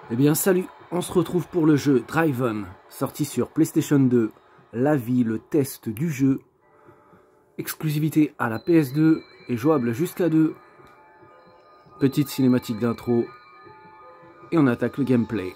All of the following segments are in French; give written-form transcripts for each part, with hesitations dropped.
Eh bien salut, on se retrouve pour le jeu Drive-On, sorti sur PlayStation 2, l'avis, le test du jeu, exclusivité à la PS2 et jouable jusqu'à 2. Petite cinématique d'intro, et on attaque le gameplay.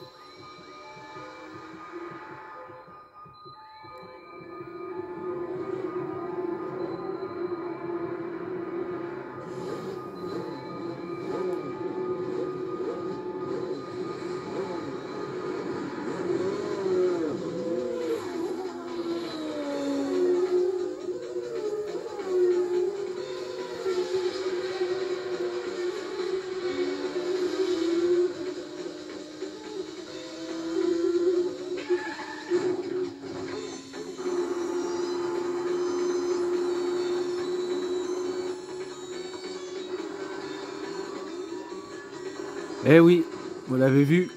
Eh oui, vous l'avez vu,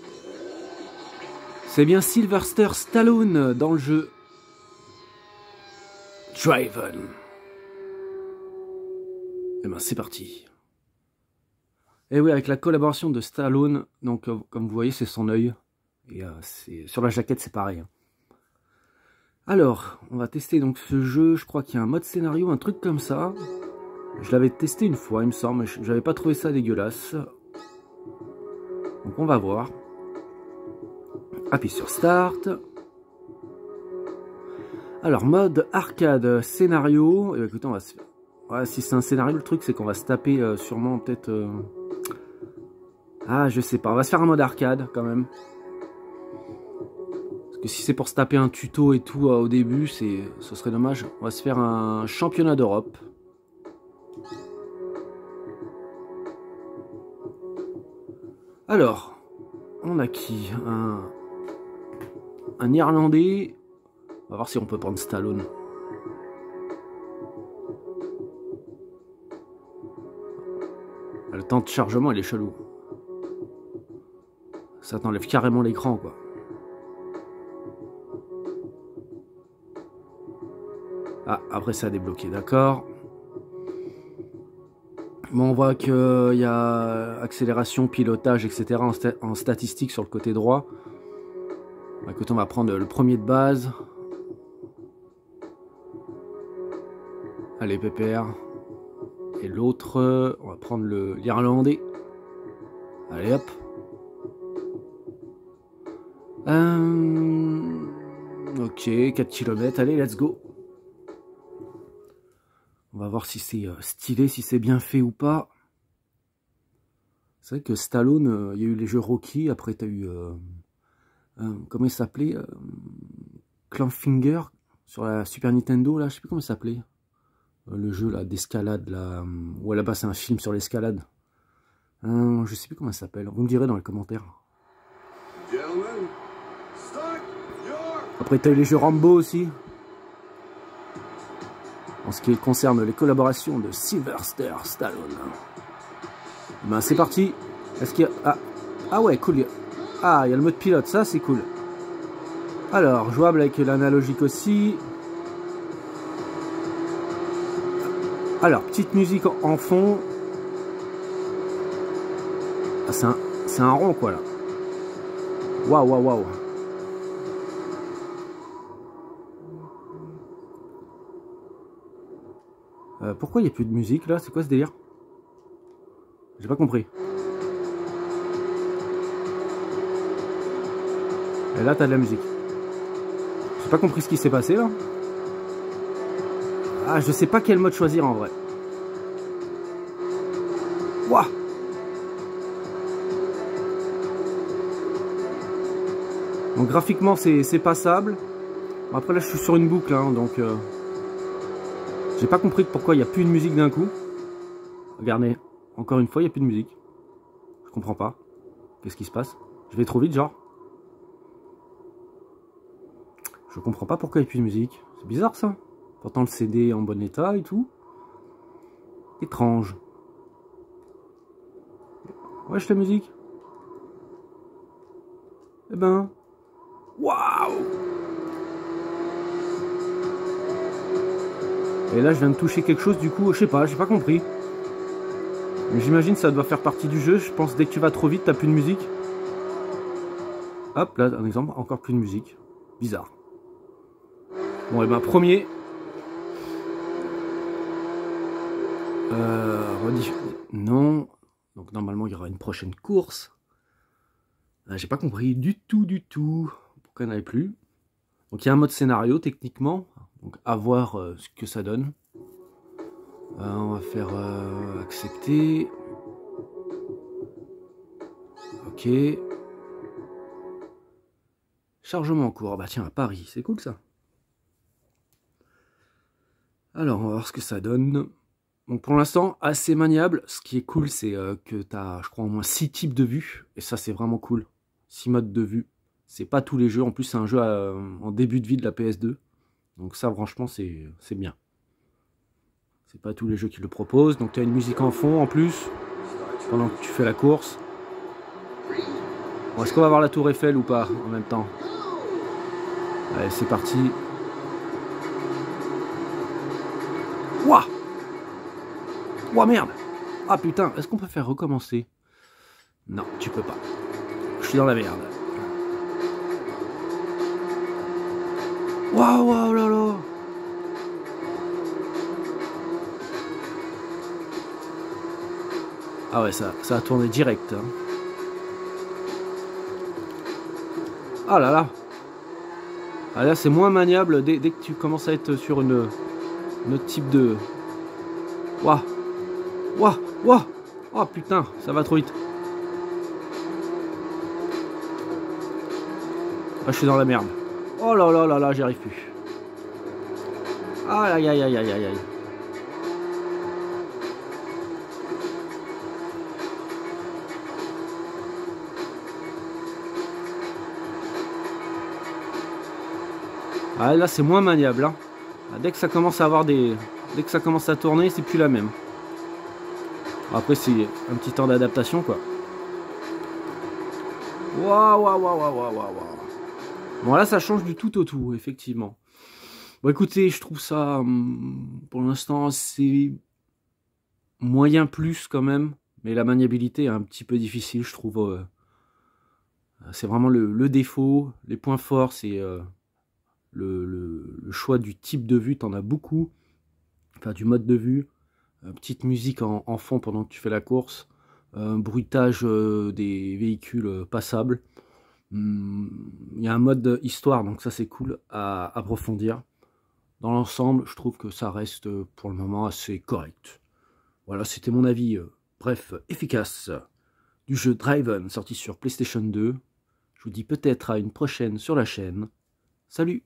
c'est bien Sylvester Stallone dans le jeu Drive-On. Eh ben c'est parti. Eh oui, avec la collaboration de Stallone, donc comme vous voyez c'est son œil, et sur la jaquette c'est pareil. Alors, on va tester donc ce jeu, je crois qu'il y a un mode scénario, un truc comme ça. Je l'avais testé une fois il me semble, mais j'avais pas trouvé ça dégueulasse. Donc on va voir. Appuie sur Start. Alors mode arcade scénario. Et bah, écoutez, on va se... ouais, si c'est un scénario, le truc c'est qu'on va se taper sûrement peut-être... Ah je sais pas, on va se faire un mode arcade quand même. Parce que si c'est pour se taper un tuto et tout au début, ce serait dommage. On va se faire un championnat d'Europe. Alors, on a qui? Un Irlandais. On va voir si on peut prendre Stallone. Le temps de chargement, il est chelou. Ça t'enlève carrément l'écran, quoi. Ah, après ça a débloqué, d'accord. Bon, on voit qu'il y a accélération, pilotage, etc. en statistique sur le côté droit. Écoute, on va prendre le premier de base. Allez, pépère. Et l'autre, on va prendre l'Irlandais. Allez, hop. Ok, 4 km. Allez, let's go. On va voir si c'est stylé, si c'est bien fait ou pas. C'est vrai que Stallone, il y a eu les jeux Rocky, après tu as eu... comment il s'appelait Clampfinger sur la Super Nintendo, là, je sais plus comment il s'appelait. Le jeu là d'escalade, là, ouais, là-bas c'est un film sur l'escalade. Je sais plus comment ça s'appelle, vous me direz dans les commentaires. Après tu as eu les jeux Rambo aussi. En ce qui concerne les collaborations de Sylvester Stallone. Ben c'est parti. Est-ce qu'il y a... Ah ouais, cool. Ah, il y a le mode pilote, ça c'est cool. Alors, jouable avec l'analogique aussi. Alors, petite musique en fond. Ah, c'est un rond quoi là. Waouh, waouh, waouh. Pourquoi il n'y a plus de musique là? C'est quoi ce délire? J'ai pas compris. Et là t'as de la musique. J'ai pas compris ce qui s'est passé là. Ah, je sais pas quel mode choisir en vrai. Wouah. Donc graphiquement c'est passable. Bon, après là je suis sur une boucle hein, donc... J'ai pas compris pourquoi il n'y a plus de musique d'un coup. Regardez, encore une fois, il n'y a plus de musique. Je comprends pas. Qu'est-ce qui se passe? Je vais trop vite, genre. Je comprends pas pourquoi il n'y a plus de musique. C'est bizarre, ça. Pourtant, le CD est en bon état et tout. Étrange. Wesh, la musique. Eh ben... Waouh! Et là je viens de toucher quelque chose, du coup je sais pas, j'ai pas compris. J'imagine que ça doit faire partie du jeu, je pense dès que tu vas trop vite t'as plus de musique. Hop, là, un exemple, encore plus de musique. Bizarre. Bon, et ben, premier. Non. Donc, normalement, il y aura une prochaine course. J'ai pas compris du tout. Pourquoi il n'y en avait plus. Donc, il y a un mode scénario, techniquement. Donc, à voir ce que ça donne. On va faire accepter. Ok. Chargement en cours. Bah tiens, à Paris, c'est cool ça. Alors, on va voir ce que ça donne. Donc pour l'instant, assez maniable. Ce qui est cool, c'est que tu as, je crois, au moins 6 types de vues. Et ça, c'est vraiment cool. 6 modes de vue. C'est pas tous les jeux. En plus, c'est un jeu en début de vie de la PS2. Donc ça, franchement, c'est bien. C'est pas tous les jeux qui le proposent. Donc tu as une musique en fond en plus, pendant que tu fais la course. Bon, est-ce qu'on va voir la tour Eiffel ou pas en même temps? Allez, c'est parti. Ouah! Ouah, merde! Ah putain, est-ce qu'on peut faire recommencer? Non, tu peux pas. Je suis dans la merde. Waouh, waouh, là là! Ah ouais, ça a tourné direct. Hein. Ah là là! Ah là, c'est moins maniable dès que tu commences à être sur une autre type de... Waouh! Waouh! Waouh! Oh putain, ça va trop vite. Ah, je suis dans la merde. Oh là là là là, j'y arrive plus. Aïe aïe aïe aïe aïe aïe. Ah là, c'est moins maniable. Hein. Dès que ça commence à avoir des... Dès que ça commence à tourner, c'est plus la même. Après, c'est un petit temps d'adaptation, quoi. Waouh, waouh, waouh, waouh, waouh, waouh. Bon, là, ça change du tout au tout, effectivement. Bon, écoutez, je trouve ça, pour l'instant, c'est moyen plus, quand même. Mais la maniabilité est un petit peu difficile, je trouve. C'est vraiment le défaut. Les points forts, c'est le choix du type de vue. T'en as beaucoup. Enfin, du mode de vue. Petite musique en fond pendant que tu fais la course. Bruitage des véhicules passables. Il y a un mode histoire, donc ça c'est cool à approfondir. Dans l'ensemble, je trouve que ça reste pour le moment assez correct. Voilà, c'était mon avis, bref, efficace, du jeu Driven, sorti sur PlayStation 2. Je vous dis peut-être à une prochaine sur la chaîne. Salut!